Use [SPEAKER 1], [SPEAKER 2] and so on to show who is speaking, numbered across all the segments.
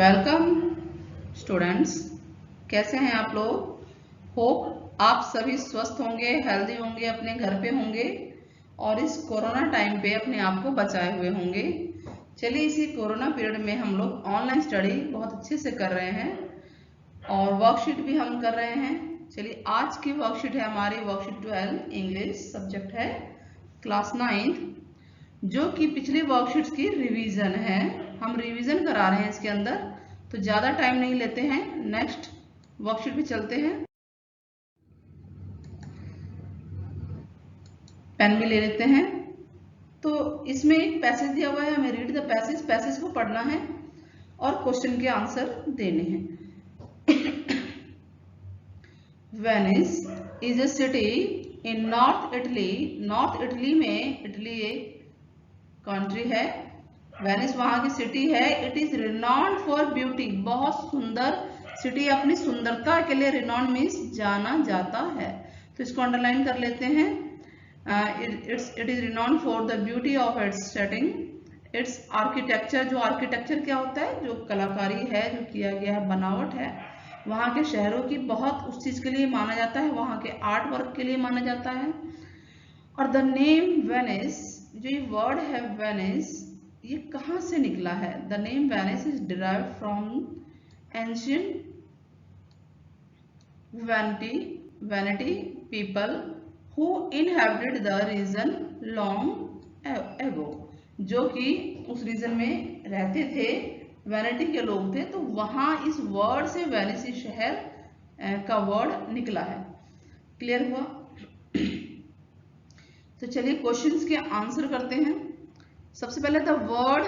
[SPEAKER 1] Welcome students, कैसे हैं आप लोग। होप आप सभी स्वस्थ होंगे, हेल्दी होंगे, अपने घर पे होंगे और इस कोरोना टाइम पे अपने आप को बचाए हुए होंगे। चलिए, इसी कोरोना पीरियड में हम लोग ऑनलाइन स्टडी बहुत अच्छे से कर रहे हैं और वर्कशीट भी हम कर रहे हैं। चलिए, आज की वर्कशीट है हमारी वर्कशीट 12, इंग्लिश सब्जेक्ट है क्लास 9, जो कि पिछली वर्कशीट्स की रिवीजन है। हम रिवीजन करा रहे हैं इसके अंदर, तो ज़्यादा टाइम नहीं लेते हैं, नेक्स्ट वर्कशीट पे चलते हैं। पेन भी ले लेते हैं। तो इसमें एक पैसेज दिया हुआ है, हमें रीड द पैसेज, पैसेज को पढ़ना है और क्वेश्चन के आंसर देने हैं। Venice is a city in north Italy. North Italy में, इटली एक कंट्री है, वेनिस वहां की सिटी है। It is renowned for beauty, बहुत सुंदर सिटी, अपनी सुंदरता के लिए रिनॉन्ड मीन्स जाना जाता है, तो इसको अंडरलाइन कर लेते हैं। It is renowned for the beauty of its setting, it's architecture. जो आर्किटेक्चर क्या होता है, जो कलाकारी है, जो किया गया है, बनावट है, वहां के शहरों की बहुत उस चीज के लिए माना जाता है, वहां के आर्ट वर्क के लिए माना जाता है। और द नेम वेनिस, जो ये वर्ड है वेनिस, ये कहाँ से निकला है। The name Venice is derived from ancient Veneti people who inhabited the region long ago, जो कि उस रीजन में रहते थे, वैनिटी के लोग थे, तो वहां इस वर्ड से वेनिस शहर का वर्ड निकला है। क्लियर हुआ। तो चलिए क्वेश्चंस के आंसर करते हैं। सबसे पहले the word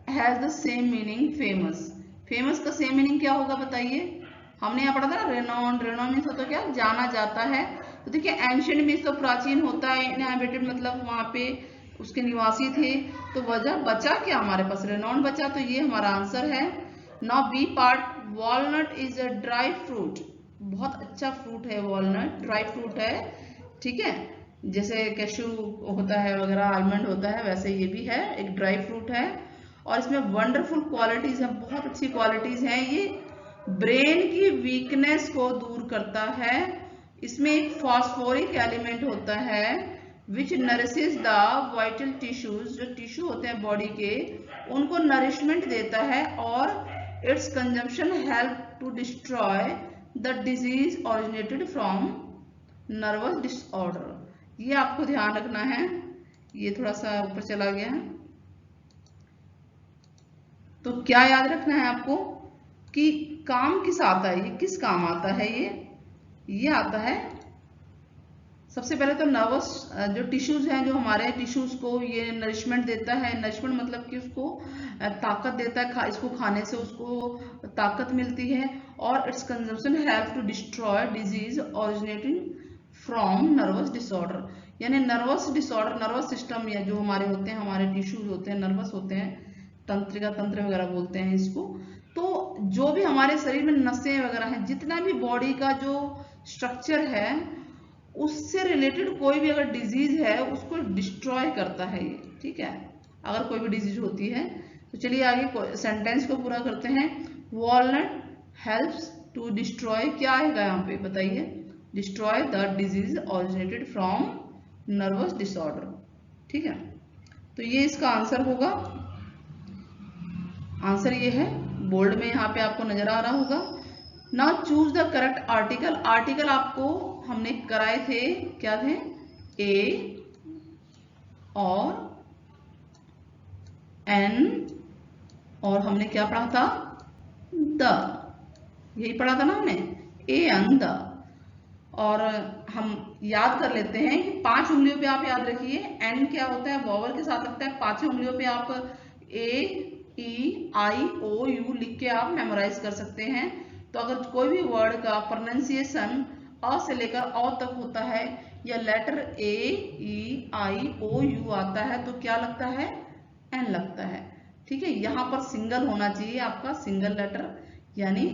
[SPEAKER 1] has the same meaning famous. Famous का सेम मीनिंग क्या होगा बताइए। हमने यहाँ पढ़ा था ना रेनॉन्ड, रेनॉन्ड मीन्स होता क्या, जाना जाता है। तो देखिए एंशिएंट मीन्स तो प्राचीन होता है, इनहैबिटेड मतलब वहां पे उसके निवासी थे, तो वजह बचा क्या हमारे पास, रेनॉन्ड बचा, तो ये हमारा आंसर है। Now B part, walnut is a dry fruit, बहुत अच्छा फ्रूट है वॉलनट, ड्राई फ्रूट है, ठीक है, जैसे कैशू होता है वगैरह, आलमंड होता है, वैसे ये भी है, एक ड्राई फ्रूट है। और इसमें वंडरफुल क्वालिटीज हैं, बहुत अच्छी क्वालिटीज हैं। ये ब्रेन की वीकनेस को दूर करता है। इसमें एक फॉस्फोरिक एलिमेंट होता है which nourishes the vital tissues, जो टिश्यू होते हैं बॉडी के, उनको नरिशमेंट देता है। और its consumption help to destroy the disease originated from nervous disorder. ये आपको ध्यान रखना है। ये थोड़ा सा ऊपर चला गया है, तो क्या याद रखना है आपको कि काम किस आता है, ये किस काम आता है, ये आता है सबसे पहले तो नर्वस जो टिश्यूज हैं, जो हमारे टिश्यूज को ये नरिशमेंट देता है। नरिशमेंट मतलब कि उसको ताकत देता है, इसको खाने से उसको ताकत मिलती है। और its consumption help to destroy disease originating from nervous disorder, यानी नर्वस डिसऑर्डर, नर्वस सिस्टम या जो हमारे होते हैं, हमारे टिश्यूज होते हैं, नर्वस होते हैं, तंत्रिका तंत्र वगैरह बोलते हैं इसको। तो जो भी हमारे शरीर में नसें वगैरह हैं, जितना भी बॉडी का जो स्ट्रक्चर है, उससे रिलेटेड कोई भी अगर डिजीज है उसको डिस्ट्रॉय करता है ये, ठीक है, अगर कोई भी डिजीज होती है। तो चलिए आगे सेंटेंस को पूरा करते हैं। वॉलनट हेल्प्स टू डिस्ट्रॉय, क्या आएगा यहाँ पे बताइए, destroy the disease originated from nervous disorder, ठीक है। तो ये इसका आंसर होगा। आंसर ये है, बोल्ड में यहाँ पे आपको नजर आ रहा होगा। Now choose the correct article. Article आपको हमने कराए थे, क्या थे, ए और एन, और हमने क्या पढ़ा था, द, यही पढ़ा था ना हमने, ए एन द। और हम याद कर लेते हैं कि 5 उंगलियों पे आप याद रखिए, एन क्या होता है, वॉवल के साथ लगता है। 5 उंगलियों पे आप ए ई आई ओ यू लिख के आप मेमोराइज कर सकते हैं। तो अगर कोई भी वर्ड का प्रोनाउंसिएशन अ से लेकर औ तक होता है, या letter A E I O you आता है, तो क्या लगता है, एन लगता है, ठीक है। यहाँ पर सिंगल होना चाहिए आपका, सिंगल लेटर, यानी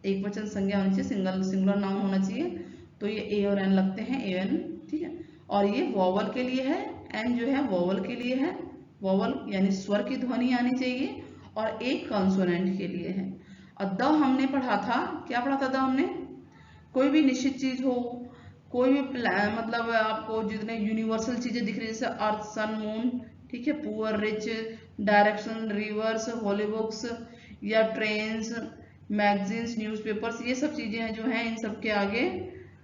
[SPEAKER 1] एक वचन संज्ञा होनी चाहिए, सिंगुलर नाउन होना चाहिए। तो ये ए और एन लगते हैं, ए एन, ठीक है। और ये वॉवल के लिए है, एन जो है वॉवल के लिए है, वॉवल यानी स्वर की ध्वनि आनी चाहिए। और एक कंसोनेंट के लिए है। और द हमने पढ़ा था, क्या पढ़ा था द हमने, कोई भी निश्चित चीज हो, कोई भी मतलब आपको जितने यूनिवर्सल चीजें दिख रही है जैसे अर्थ सन मून, ठीक है, पुअर रिच, डायरेक्शन, रिवर्स, हॉली बुक्स या ट्रेन्स, मैगजीन्स, न्यूज़पेपर्स, ये सब चीजें हैं जो हैं इन सब के आगे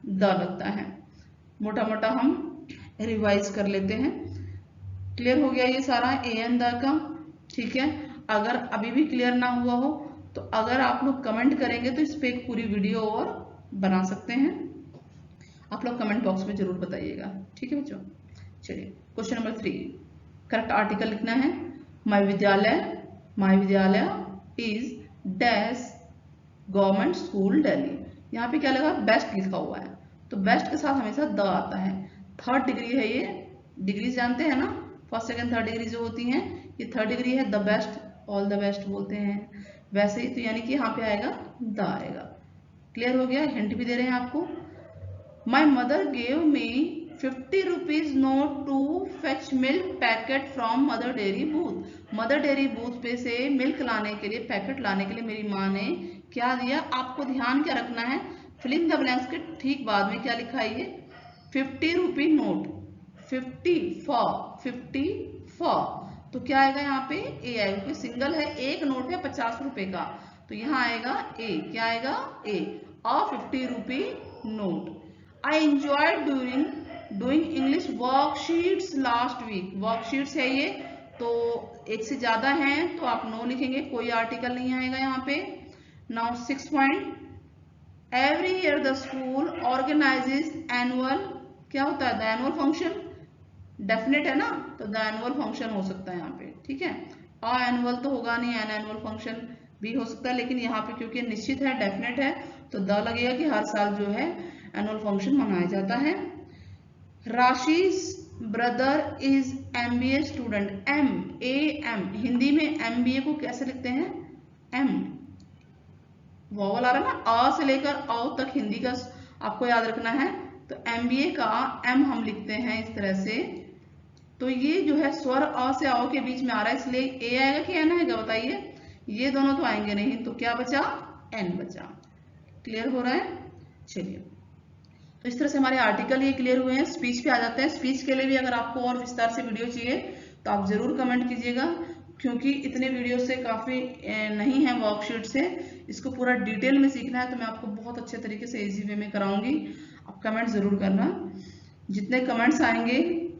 [SPEAKER 1] द लगता है। मोटा मोटा हम रिवाइज कर लेते हैं। क्लियर हो गया ये सारा एन द का, ठीक है। अगर अभी भी क्लियर ना हुआ हो तो अगर आप लोग कमेंट करेंगे तो इस पे एक पूरी वीडियो और बना सकते हैं। आप लोग कमेंट बॉक्स में जरूर बताइएगा, ठीक है बच्चों। चलिए क्वेश्चन नंबर 3, करेक्ट आर्टिकल लिखना है। माय विद्यालय is dash government school Delhi. यहाँ पे क्या लगा, बेस्ट लिखा हुआ है, तो बेस्ट के साथ हमेशा द आता है। थर्ड डिग्री है ये, डिग्री जानते हैं ना, फर्स्ट सेकंड थर्ड डिग्री जो होती हैं, ये थर्ड डिग्री है। The best, all the best बोलते हैं वैसे ही, तो यानी कि यहाँ पे आएगा द आएगा। क्लियर हो गया, हिंट भी दे रहे हैं आपको। My mother gave me 50 rupees note to fetch milk packet from Mother Dairy booth. Mother Dairy booth पे से मिल्क लाने के लिए, पैकेट लाने के लिए मेरी माँ ने क्या दिया। आपको ध्यान क्या रखना है, फिल इन द ब्लैंक्स के ठीक बाद में क्या लिखा है ये, 50 रुपी नोट, 50 फॉर, तो क्या आएगा यहाँ पे ए आएगा, क्योंकि सिंगल है, एक नोट है 50 रुपए का, तो यहाँ आएगा ए, क्या आएगा a, a 50 rupee note. I enjoyed doing English worksheets last week. Worksheets है ये, तो एक से ज्यादा हैं तो आप नो लिखेंगे, कोई आर्टिकल नहीं आएगा यहाँ पे। Now 6 point, every year the school organises annual, क्या होता है, द एनुअल फंक्शन, डेफिनेट है ना, तो द एनुअल फंक्शन हो सकता है यहाँ पे, ठीक है। अ एनुअल तो होगा नहीं, एन एनुअल फंक्शन भी हो सकता है, लेकिन यहाँ पे क्योंकि निश्चित है, डेफिनेट है, तो द लगेगा कि हर साल जो है एनुअल फंक्शन मनाया जाता है। Rashi's brother is MBA student, MAM, Hindi में MBA को कैसे लिखते हैं, M, वॉवल आ रहा है ना, अ से लेकर औ तक हिंदी का आपको याद रखना है, तो MBA का M हम लिखते हैं इस तरह से। तो ये जो है स्वर अ से औ के बीच में आ रहा है, इसलिए ए आएगा कि एन आएगा बताइए, ये दोनों तो आएंगे नहीं, तो क्या बचा, एन बचा। क्लियर हो रहा है, चलिए। तो इस तरह से हमारे आर्टिकल ये क्लियर हुए हैं। स्पीच पे आ जाते हैं। स्पीच के लिए भी अगर आपको और विस्तार से वीडियो चाहिए तो आप जरूर कमेंट कीजिएगा, क्योंकि इतने वीडियो से काफी नहीं है वर्कशीट से, इसको पूरा डिटेल में सीखना है तो मैं आपको बहुत अच्छे तरीके से इजी वे में कराऊंगी। आप कमेंट जरूर करना, जितने कमेंट्स आएंगे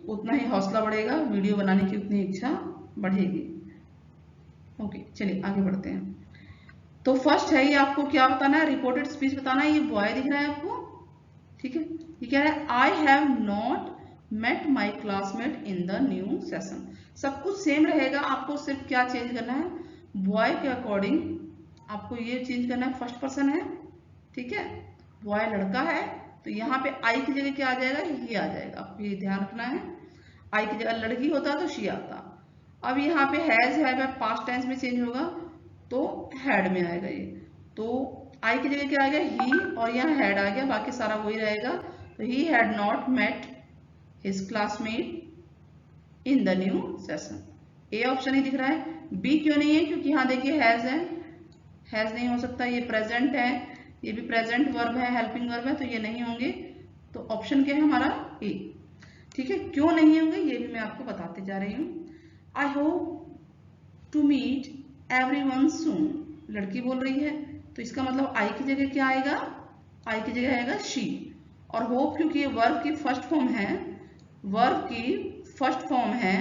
[SPEAKER 1] उतना ही हौसला बढ़ेगा, वीडियो बनाने की उतनी इच्छा बढ़ेगी। ओके चलिए आगे बढ़ते हैं। तो फर्स्ट है ये, आपको क्या बताना है, रिपोर्टेड स्पीच बताना है। ये बॉय दिख रहा है आपको, ठीक है। ये क्या है, I have not met my classmate in the new session. सब कुछ सेम रहेगा, आपको सिर्फ क्या चेंज करना है, बॉय के अकॉर्डिंग आपको ये चेंज करना है, फर्स्ट पर्सन है, ठीक है, बॉय लड़का है, तो यहाँ पे आई की जगह क्या आ जाएगा, ही आ जाएगा, आपको ये ध्यान रखना है। आई की जगह लड़की होता तो शी आता। अब यहाँ पे हैज है, पास्ट टेंस में चेंज होगा तो हैड में आएगा ये, तो आई की जगह क्या आ गया, ही, और यहाँ हैड आ गया, बाकी सारा वही रहेगा। तो he had not met his classmate in the new session. A option ही दिख रहा है, बी क्यों नहीं है, क्योंकि यहाँ देखिए हैज है, हैज नहीं हो सकता, ये प्रेजेंट है, ये भी प्रेजेंट वर्ब है, हेल्पिंग वर्ब है, तो ये नहीं होंगे। तो ऑप्शन क्या है हमारा, ए, ठीक है। क्यों नहीं होंगे ये भी मैं आपको बताते जा रही हूँ। I hope to meet everyone soon, लड़की बोल रही है, तो इसका मतलब आई की जगह क्या आएगा, आई की जगह आएगा शी, और होप क्योंकि ये वर्ब की फर्स्ट फॉर्म है, वर्ब की फर्स्ट फॉर्म है,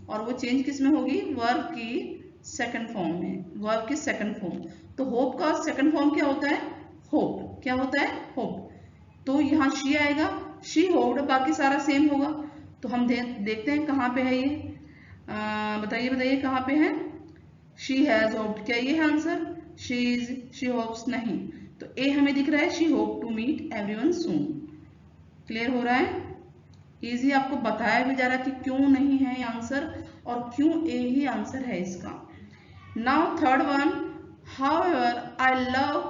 [SPEAKER 1] और वो चेंज किस में होगी, वर्ब की सेकंड फॉर्म में, वर्ब की सेकंड फॉर्म। तो होप का सेकंड फॉर्म क्या होता है, होप, क्या होता है, होप। तो यहाँ शी आएगा, शी होप्ड, बाकी सारा सेम होगा। तो हम देखते हैं कहाँ पे है ये, बताइए कहाँ पे है, शी हैज होप्ड, क्या ये है answer, she is, she hopes नहीं, तो ए हमें दिख रहा है, she hope to meet everyone soon. Clear हो रहा है, इजी, आपको बताया भी जा रहा है कि क्यों नहीं है ये आंसर और क्यों ए ही आंसर है इसका। Now third one, however I love,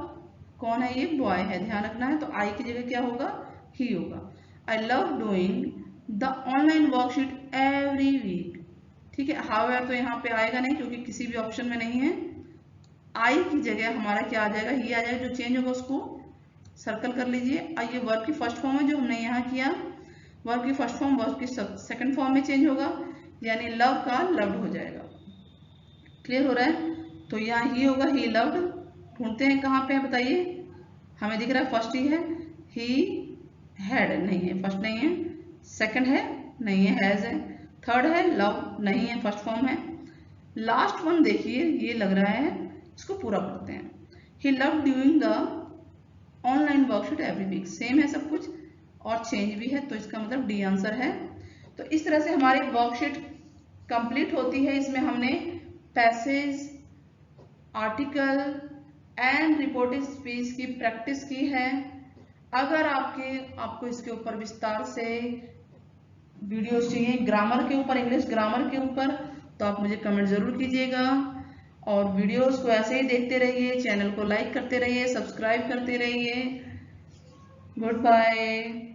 [SPEAKER 1] कौन है ये, बॉय है, ध्यान रखना है, तो आई की जगह क्या होगा, ही होगा। I love doing the online worksheet every week, ठीक है। हाउएवर तो यहाँ पे आएगा नहीं क्योंकि किसी भी ऑप्शन में नहीं है, आई की जगह हमारा क्या आ जाएगा, ही आ जाएगा। जो चेंज होगा उसको सर्कल कर लीजिए। और ये वर्ब की फर्स्ट फॉर्म है जो हमने यहाँ किया, वर्ब की फर्स्ट फॉर्म वर्ब की सेकंड फॉर्म में चेंज होगा, यानी लव का लव्ड हो जाएगा। क्लियर हो रहा है? तो यहाँ ही होगा ही लव्ड। ढूंढते हैं कहाँ पे है बताइए। हमें दिख रहा है फर्स्ट ही है, ही हैड नहीं है, फर्स्ट नहीं है। सेकंड है नहीं है, हैज है। थर्ड है लव नहीं है, फर्स्ट फॉर्म है। लास्ट वन देखिए, ये लग रहा है, इसको पूरा पढ़ते हैं। He love doing the online worksheet every week. Same है सब कुछ और चेंज भी है, तो इसका मतलब डी आंसर है। तो इस तरह से हमारी वर्कशीट कंप्लीट होती है। इसमें हमने passage, article and reported speech की प्रैक्टिस की है। अगर आपको इसके ऊपर विस्तार से वीडियोस चाहिए ग्रामर के ऊपर, इंग्लिश ग्रामर के ऊपर, तो आप मुझे कमेंट जरूर कीजिएगा। और वीडियोस को ऐसे ही देखते रहिए, चैनल को लाइक करते रहिए, सब्सक्राइब करते रहिए। Good bye.